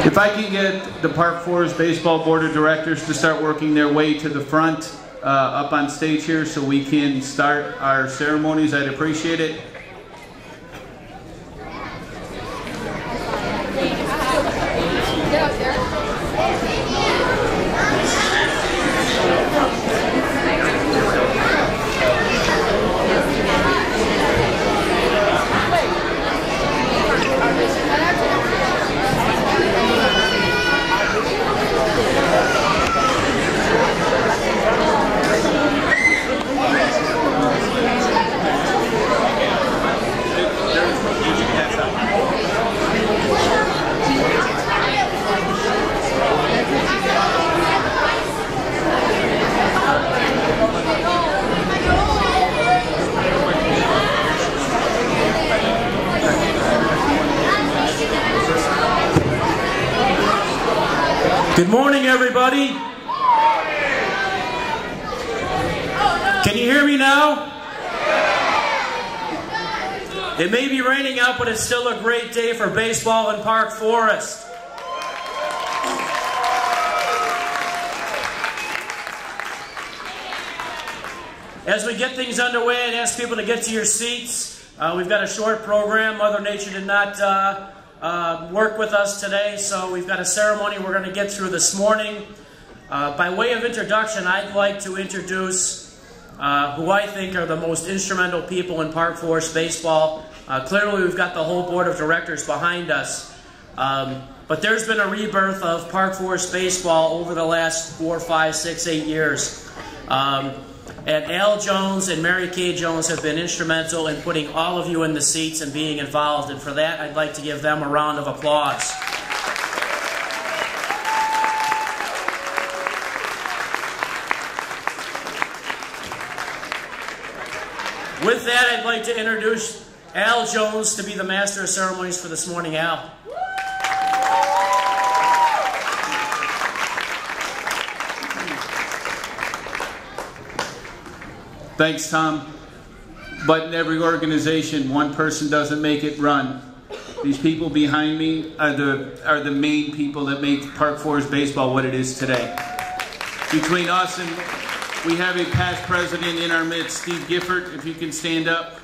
If I can get the Park Forest Baseball Board of Directors to start working their way to the front, up on stage here, so we can start our ceremonies, I'd appreciate it. Good morning, everybody. Can you hear me now? It may be raining out, but it's still a great day for baseball in Park Forest. As we get things underway and ask people to get to your seats, we've got a short program. Mother Nature did not work with us today, so we've got a ceremony we're going to get through this morning. By way of introduction, I'd like to introduce who I think are the most instrumental people in Park Forest baseball. Clearly, we've got the whole board of directors behind us, but there's been a rebirth of Park Forest baseball over the last 4, 5, 6, 8 years. And Al Jones and Mary Kay Jones have been instrumental in putting all of you in the seats and being involved. And for that, I'd like to give them a round of applause. With that, I'd like to introduce Al Jones to be the master of ceremonies for this morning. Al. Thanks, Tom. But in every organization, one person doesn't make it run. These people behind me are the main people that make Park Forest baseball what it is today. Between us and we have a past president in our midst, Steve Gifford, if you can stand up.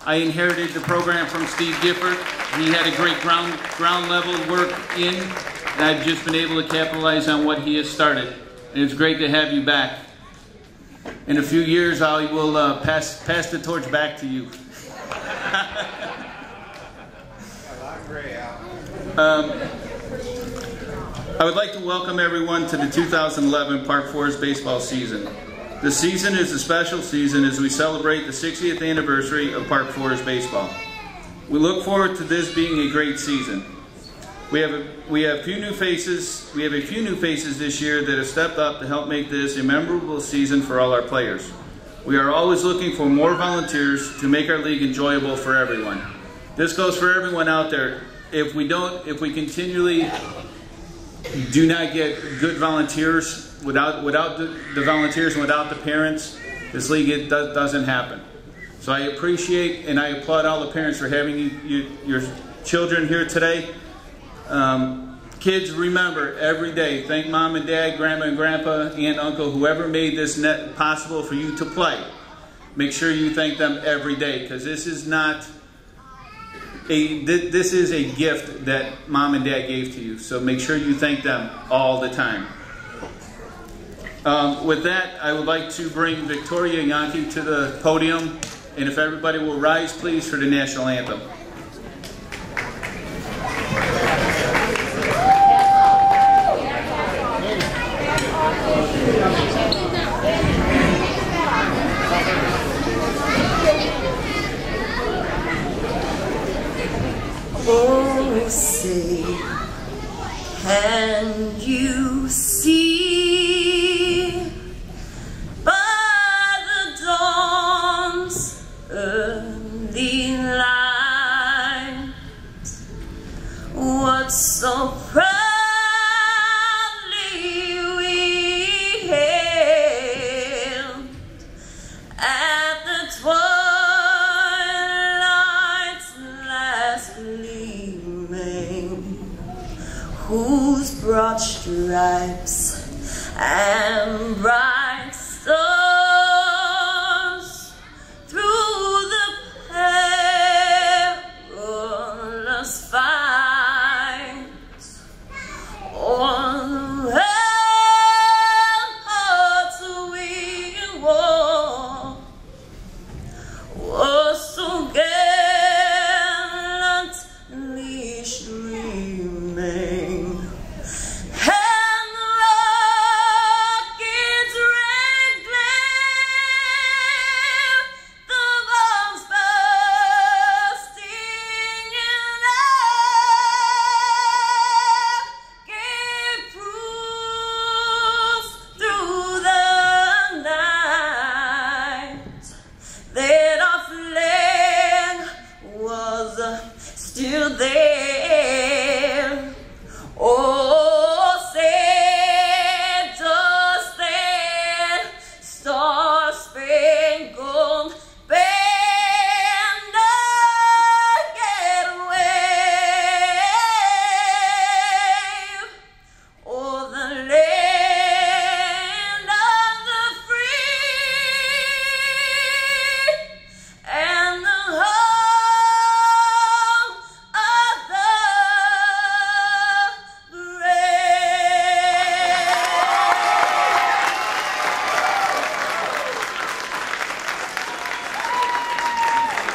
I inherited the program from Steve Gifford. He had a great ground level work in, and I've just been able to capitalize on what he has started. And it's great to have you back. In a few years, I will pass the torch back to you. I would like to welcome everyone to the 2011 Park Forest baseball season. The season is a special season as we celebrate the 60th anniversary of Park Forest Baseball. We look forward to this being a great season. We have a few new faces this year that have stepped up to help make this a memorable season for all our players. We are always looking for more volunteers to make our league enjoyable for everyone. This goes for everyone out there. If we continually do not get good volunteers, without the volunteers and without the parents, this league doesn't happen. So I appreciate and I applaud all the parents for having your children here today. Kids, remember every day, thank mom and dad, grandma and grandpa, aunt, uncle, whoever made this net possible for you to play. Make sure you thank them every day, because this is a gift that mom and dad gave to you. So make sure you thank them all the time. With that, I would like to bring Victoria Yankee to the podium, and if everybody will rise, please, for the national anthem. Oh, say, can you see by the dawn's early light what so proudly we hailed at the twilight's last gleaming, whose broad stripes and bright stars through the perilous fight on the ramparts we walked was so gallantly streaming, and the rockets' red glare, the bombs bursting in air, gave proof through the night that our flag was still there. Oh, say does that star-spangled banner yet wave o'er the land of the free and the home of the brave.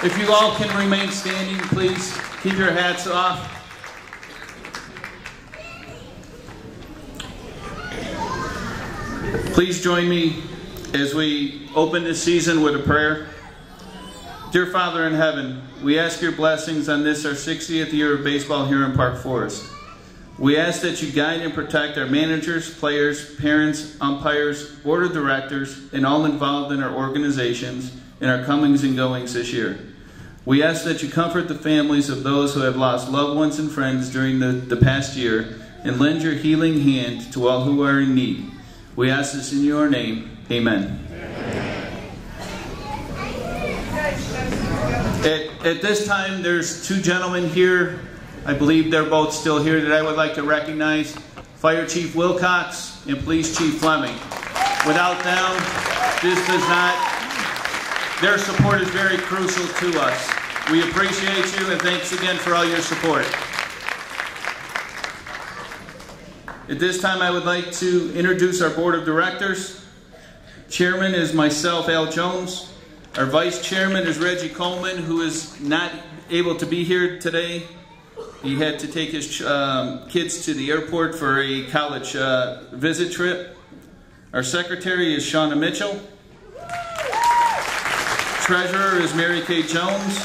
If you all can remain standing, please keep your hats off. Please join me as we open this season with a prayer. Dear Father in heaven, we ask your blessings on this, our 60th year of baseball here in Park Forest. We ask that you guide and protect our managers, players, parents, umpires, board of directors, and all involved in our organizations in our comings and goings this year. We ask that you comfort the families of those who have lost loved ones and friends during the past year, and lend your healing hand to all who are in need. We ask this in your name. Amen. At this time, there's two gentlemen here. I believe they're both still here that I would like to recognize. Fire Chief Wilcox and Police Chief Fleming. Without them, their support is very crucial to us. We appreciate you, and thanks again for all your support. At this time, I would like to introduce our Board of Directors. Chairman is myself, Al Jones. Our Vice Chairman is Reggie Coleman, who is not able to be here today. He had to take his kids to the airport for a college visit trip. Our Secretary is Shauna Mitchell. Treasurer is Mary Kay Jones.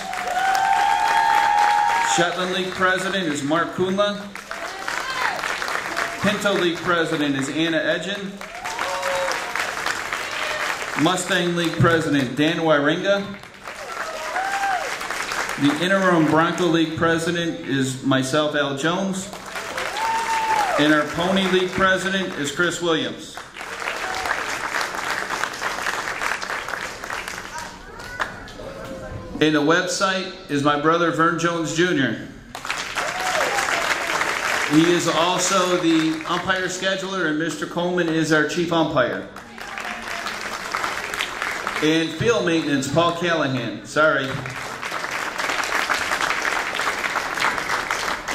Shetland League President is Mark Kuhnla. Pinto League President is Anna Edgen. Mustang League President Dan Wiringa. The Interim Bronco League President is myself, Al Jones. And our Pony League President is Chris Williams. And the website is my brother Vern Jones Jr. He is also the umpire scheduler, and Mr. Coleman is our chief umpire. And field maintenance, Paul Callahan. Sorry.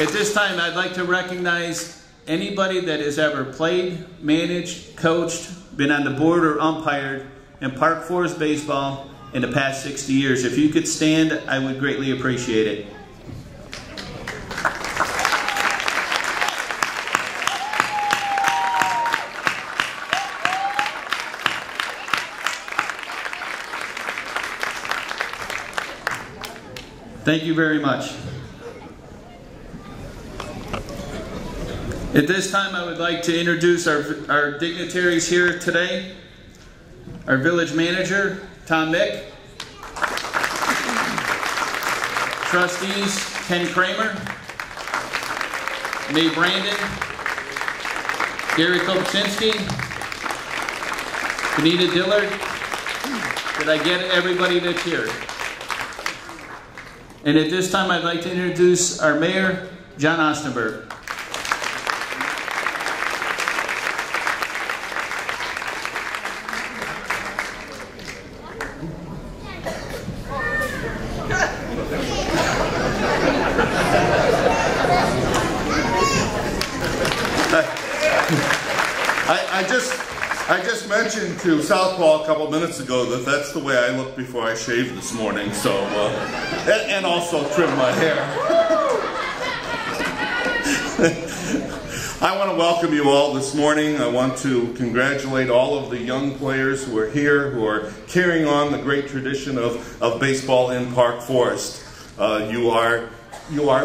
At this time, I'd like to recognize anybody that has ever played, managed, coached, been on the board, or umpired in Park Forest baseball in the past 60 years. If you could stand, I would greatly appreciate it. Thank you very much. At this time, I would like to introduce our dignitaries here today. Our village manager, Tom Mick. Trustees, Ken Kramer, May Brandon, Gary Kopczynski, Benita Dillard. Did I get everybody that's here? And at this time, I'd like to introduce our mayor, John Ostenberg. I just mentioned to Southpaw a couple minutes ago that that's the way I look before I shave this morning, so, and also trim my hair. I want to welcome you all this morning. I want to congratulate all of the young players who are here, who are carrying on the great tradition of baseball in Park Forest. You are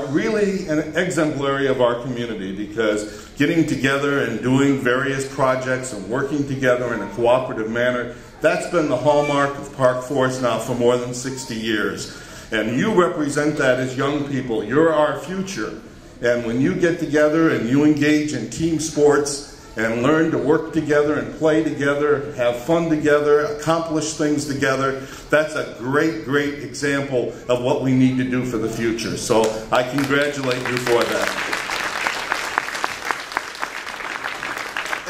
really an exemplary of our community, because getting together and doing various projects and working together in a cooperative manner, that's been the hallmark of Park Forest now for more than 60 years. And you represent that as young people. You're our future. And when you get together and you engage in team sports and learn to work together and play together, have fun together, accomplish things together, that's a great, great example of what we need to do for the future. So I congratulate you for that.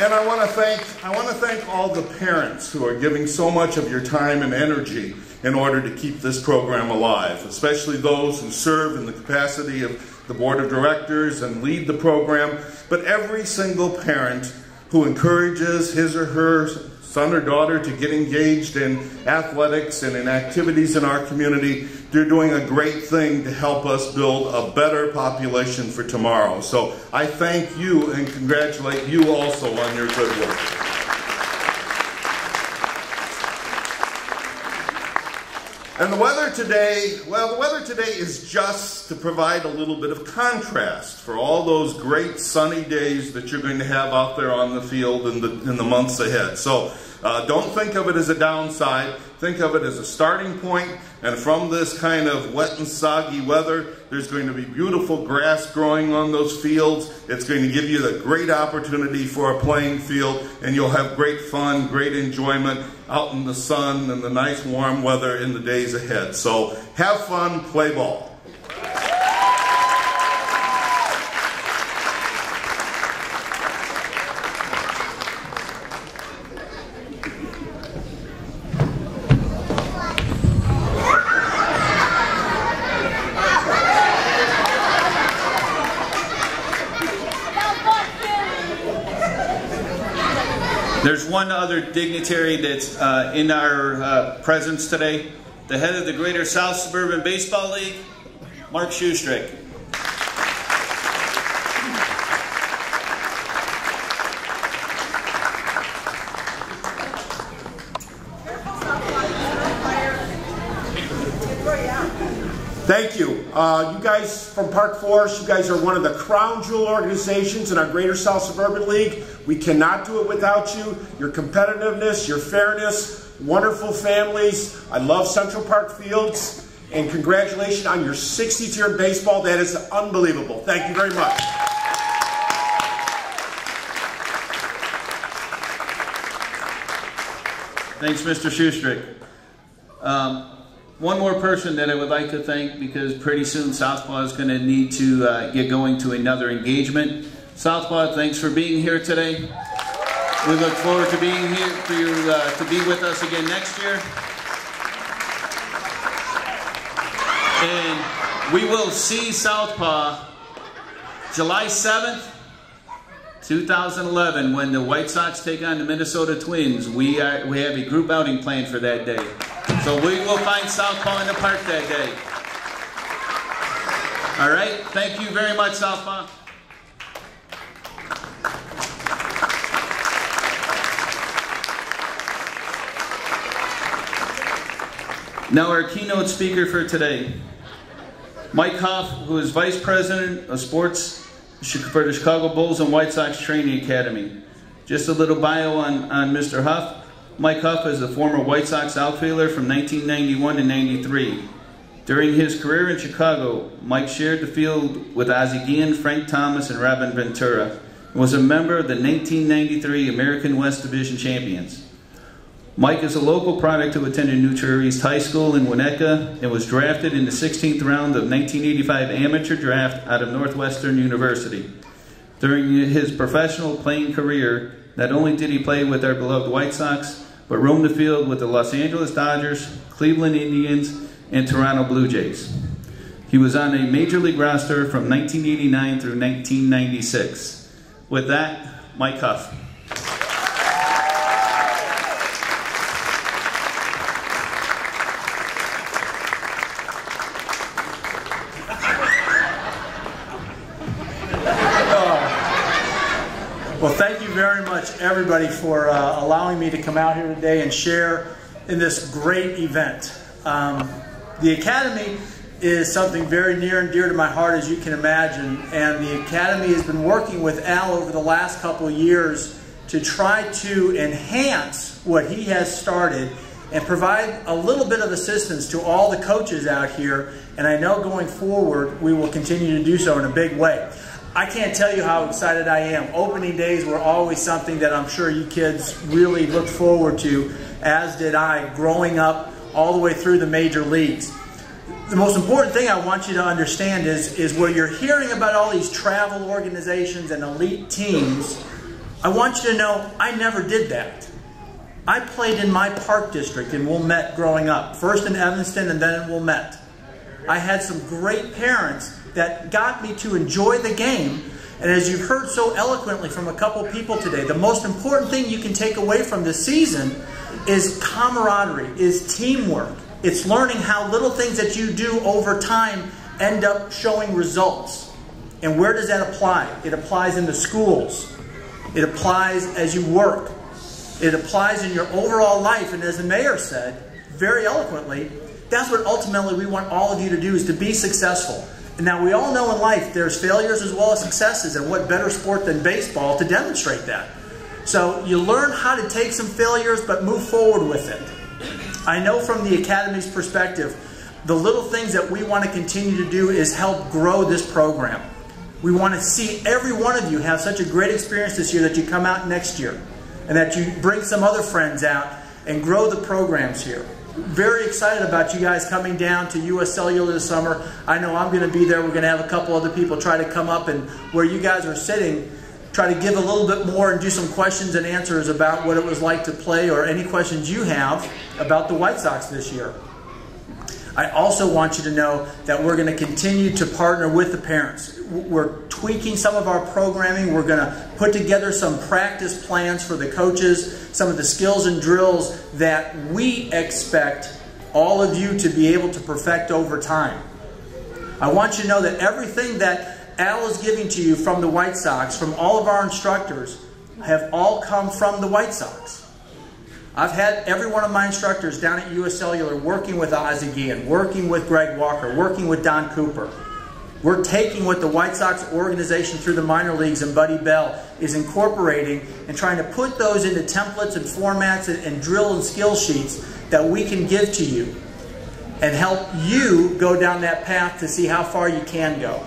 And I want to thank all the parents who are giving so much of your time and energy in order to keep this program alive, especially those who serve in the capacity of the board of directors and lead the program, but every single parent who encourages his or her son or daughter to get engaged in athletics and in activities in our community, they're doing a great thing to help us build a better population for tomorrow. So I thank you and congratulate you also on your good work. And the weather today, well, the weather today is just to provide a little bit of contrast for all those great sunny days that you're going to have out there on the field in the months ahead. So don't think of it as a downside. Think of it as a starting point. And from this kind of wet and soggy weather, there's going to be beautiful grass growing on those fields. It's going to give you the great opportunity for a playing field, and you'll have great fun, great enjoyment out in the sun and the nice warm weather in the days ahead. So have fun, play ball. There's one other dignitary that's in our presence today, the head of the Greater South Suburban Baseball League, Mark Schustrick. Thank you. You guys from Park Forest, you guys are one of the crown jewel organizations in our Greater South Suburban League. We cannot do it without you. Your competitiveness, your fairness, wonderful families. I love Central Park Fields. And congratulations on your 60th year in baseball. That is unbelievable. Thank you very much. Thanks, Mr. Schustrick. One more person that I would like to thank, because pretty soon Southpaw is going to need to get going to another engagement. Southpaw, thanks for being here today. We look forward to being here for you to be with us again next year. And we will see Southpaw July 7th, 2011, when the White Sox take on the Minnesota Twins. We have a group outing planned for that day. So we will find Southpaw in the park that day. All right? Thank you very much, Southpaw. Now our keynote speaker for today, Mike Cobb, who is Vice President of Sports for the Chicago Bulls and White Sox Training Academy. Just a little bio on Mr. Huff. Mike Huff is a former White Sox outfielder from 1991 to 93. During his career in Chicago, Mike shared the field with Ozzie Guillen, Frank Thomas, and Robin Ventura, and was a member of the 1993 American West Division champions. Mike is a local product who attended New Trier East High School in Winnetka and was drafted in the 16th round of 1985 amateur draft out of Northwestern University. During his professional playing career, not only did he play with our beloved White Sox, but roamed the field with the Los Angeles Dodgers, Cleveland Indians, and Toronto Blue Jays. He was on a major league roster from 1989 through 1996. With that, Mike Huff. Well, thank you very much, everybody, for allowing me to come out here today and share in this great event. The Academy is something very near and dear to my heart, as you can imagine, and the Academy has been working with Al over the last couple of years to try to enhance what he has started and provide a little bit of assistance to all the coaches out here, and I know going forward we will continue to do so in a big way. I can't tell you how excited I am. Opening days were always something that I'm sure you kids really looked forward to, as did I, growing up all the way through the major leagues. The most important thing I want you to understand is where you're hearing about all these travel organizations and elite teams, I want you to know I never did that. I played in my park district in Wilmette growing up, first in Evanston and then in Wilmette. I had some great parents that got me to enjoy the game, and as you've heard so eloquently from a couple people today, the most important thing you can take away from this season is camaraderie, is teamwork. It's learning how little things that you do over time end up showing results. And where does that apply? It applies in the schools. It applies as you work. It applies in your overall life, and as the mayor said very eloquently, that's what ultimately we want all of you to do, is to be successful. And now we all know in life there's failures as well as successes, and what better sport than baseball to demonstrate that. So you learn how to take some failures but move forward with it. I know from the Academy's perspective, the little things that we want to continue to do is help grow this program. We want to see every one of you have such a great experience this year that you come out next year, and that you bring some other friends out and grow the programs here. Very excited about you guys coming down to US Cellular this summer. I know I'm going to be there. We're going to have a couple other people try to come up, and where you guys are sitting, try to give a little bit more and do some questions and answers about what it was like to play, or any questions you have about the White Sox this year. I also want you to know that we're going to continue to partner with the parents. We're tweaking some of our programming. We're going to put together some practice plans for the coaches, some of the skills and drills that we expect all of you to be able to perfect over time. I want you to know that everything that Al is giving to you from the White Sox, from all of our instructors, have all come from the White Sox. I've had every one of my instructors down at US Cellular working with Ozzie Guillen, working with Greg Walker, working with Don Cooper. We're taking what the White Sox organization through the minor leagues and Buddy Bell is incorporating and trying to put those into templates and formats and drill and skill sheets that we can give to you and help you go down that path to see how far you can go.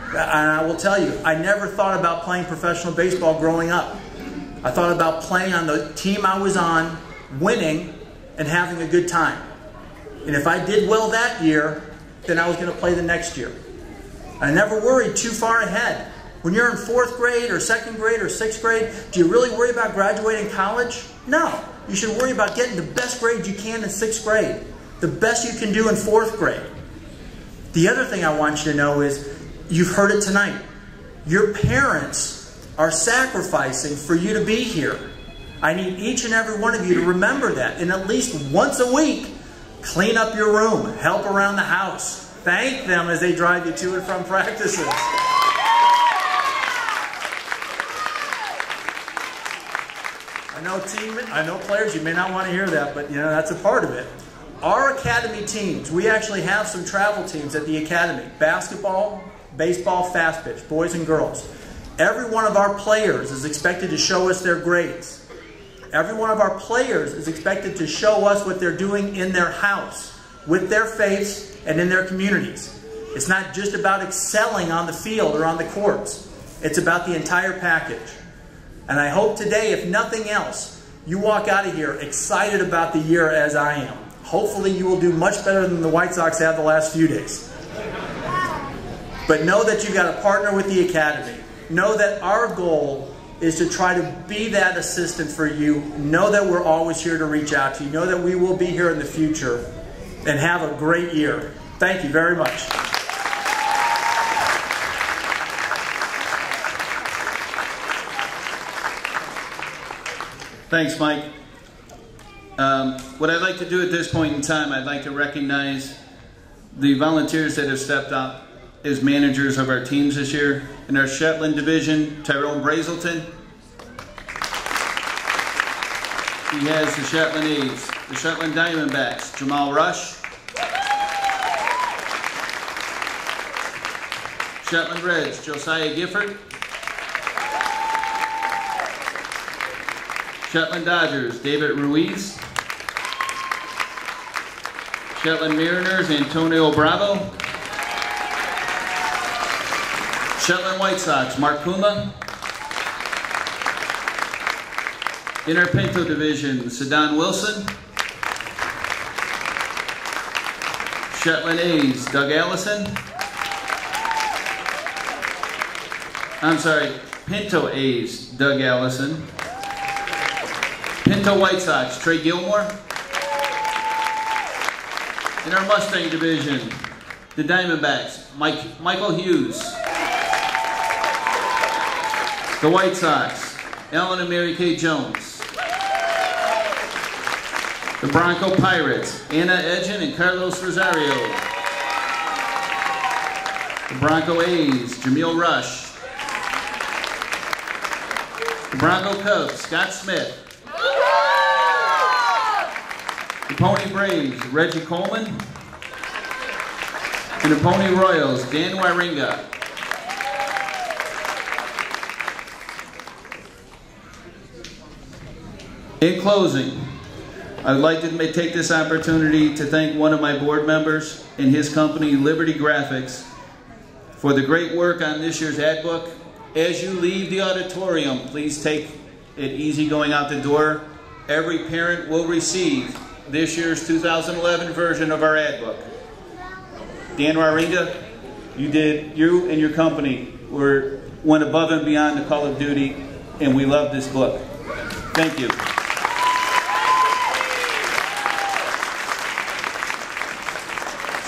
And I will tell you, I never thought about playing professional baseball growing up. I thought about playing on the team I was on, winning, and having a good time. And if I did well that year, then I was going to play the next year. I never worried too far ahead. When you're in 4th grade or 2nd grade or 6th grade, do you really worry about graduating college? No. You should worry about getting the best grades you can in 6th grade. The best you can do in 4th grade. The other thing I want you to know is, you've heard it tonight. Your parents are sacrificing for you to be here. I need each and every one of you to remember that. And at least once a week, clean up your room, help around the house. Thank them as they drive you to and from practices. I know players, you may not want to hear that, but that's a part of it. Our academy teams, we actually have some travel teams at the academy. Basketball, baseball, fast pitch, boys and girls. Every one of our players is expected to show us their grades. Every one of our players is expected to show us what they're doing in their house, with their faiths, and in their communities. It's not just about excelling on the field or on the courts. It's about the entire package. And I hope today, if nothing else, you walk out of here excited about the year as I am. Hopefully you will do much better than the White Sox have the last few days. But know that you've got a partner with the academy. Know that our goal is to try to be that assistant for you. Know that we're always here to reach out to you. Know that we will be here in the future. And have a great year. Thank you very much. Thanks, Mike. What I'd like to do at this point in time, I'd like to recognize the volunteers that have stepped up as managers of our teams this year. In our Shetland division, Tyrone Brazelton. He has the Shetland A's. The Shetland Diamondbacks, Jamal Rush. Shetland Reds, Josiah Gifford. Shetland Dodgers, David Ruiz. Shetland Mariners, Antonio Bravo. Shetland White Sox, Mark Puma. In our Pinto division, Sadan Wilson. Shetland A's, Doug Allison. I'm sorry, Pinto A's, Doug Allison. Pinto White Sox, Trey Gilmore. In our Mustang division, the Diamondbacks, Michael Hughes. The White Sox, Alan and Mary Kay Jones. The Bronco Pirates, Anna Edgen and Carlos Rosario. The Bronco A's, Jameel Rush. The Bronco Cubs, Scott Smith. The Pony Braves, Reggie Coleman. And the Pony Royals, Dan Waringa. In closing, I would like to take this opportunity to thank one of my board members and his company, Liberty Graphics, for the great work on this year's ad book. As you leave the auditorium, please take it easy going out the door. Every parent will receive this year's 2011 version of our ad book. Dan Waringa, you and your company went above and beyond the call of duty, and we love this book. Thank you.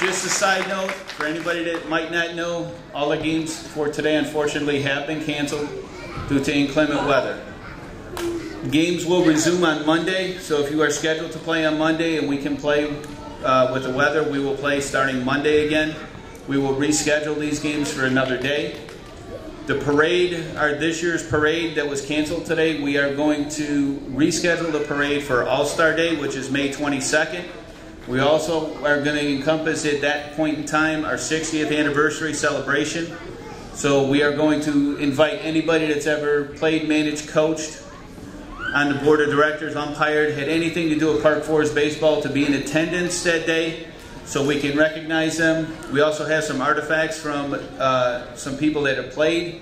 Just a side note, for anybody that might not know, all the games for today unfortunately have been canceled due to inclement weather. Games will resume on Monday, so if you are scheduled to play on Monday and we can play with the weather, we will play starting Monday again. We will reschedule these games for another day. The parade, this year's parade that was canceled today, we are going to reschedule the parade for All-Star Day, which is May 22nd. We also are going to encompass at that point in time our 60th anniversary celebration. So we are going to invite anybody that's ever played, managed, coached on the board of directors, umpired, had anything to do with Park Forest baseball to be in attendance that day, so we can recognize them. We also have some artifacts from some people that have played.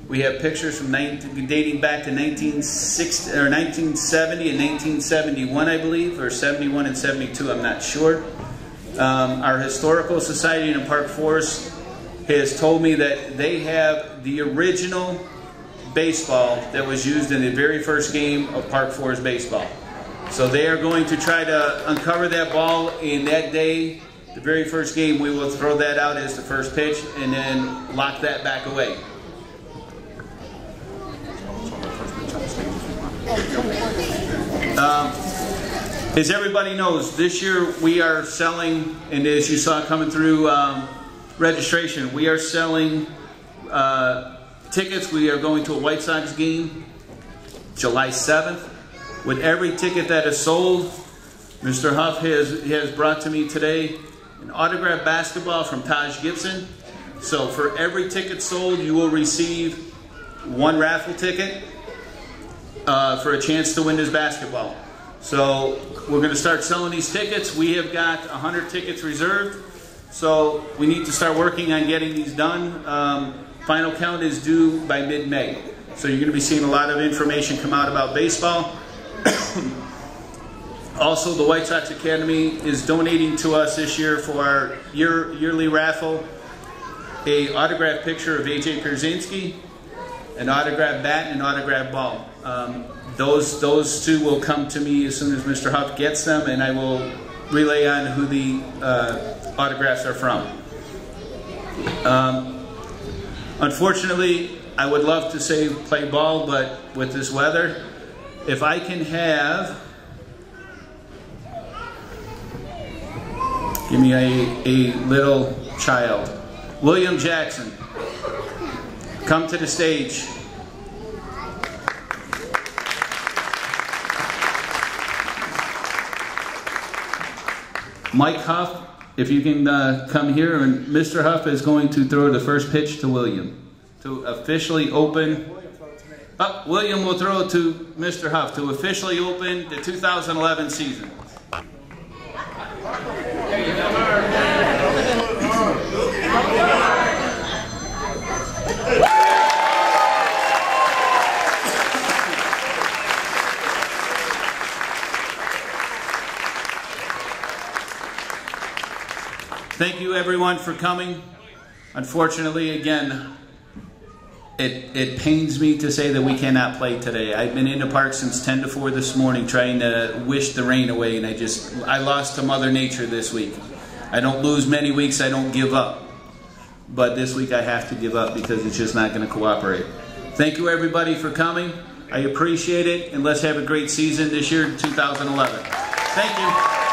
We have pictures from dating back to 1970 and 1971, I believe, or 71 and 72, I'm not sure. Our Historical Society in Park Forest has told me that they have the original baseball that was used in the very first game of Park Forest baseball. So they are going to try to uncover that ball in that day. The very first game, we will throw that out as the first pitch and then lock that back away. As everybody knows, this year we are selling, and as you saw coming through registration, we are selling tickets. We are going to a White Sox game July 7th. With every ticket that is sold, Mr. Huff has brought to me today an autographed basketball from Taj Gibson. So for every ticket sold, you will receive one raffle ticket for a chance to win this basketball. So we're going to start selling these tickets. We have got 100 tickets reserved. So we need to start working on getting these done. Final count is due by mid-May. So you're going to be seeing a lot of information come out about baseball. Also, the White Sox Academy is donating to us this year for our yearly raffle a autographed picture of A.J. Pierzynski, an autographed bat, and an autographed ball. Those two will come to me as soon as Mr. Huff gets them, and I will relay on who the autographs are from. Unfortunately, I would love to say play ball, but with this weather, if I can have, give me a little child. William Jackson, come to the stage. Mike Huff, if you can come here, and Mr. Huff is going to throw the first pitch to William to officially open. William will throw it to Mr. Huff to officially open the 2011 season. Thank you everyone for coming. Unfortunately, again, it pains me to say that we cannot play today. I've been in the park since 10 to 4 this morning trying to wish the rain away, and I lost to Mother Nature this week. I don't lose many weeks, I don't give up. But this week I have to give up because it's just not going to cooperate. Thank you everybody for coming. I appreciate it, and let's have a great season this year, 2011. Thank you.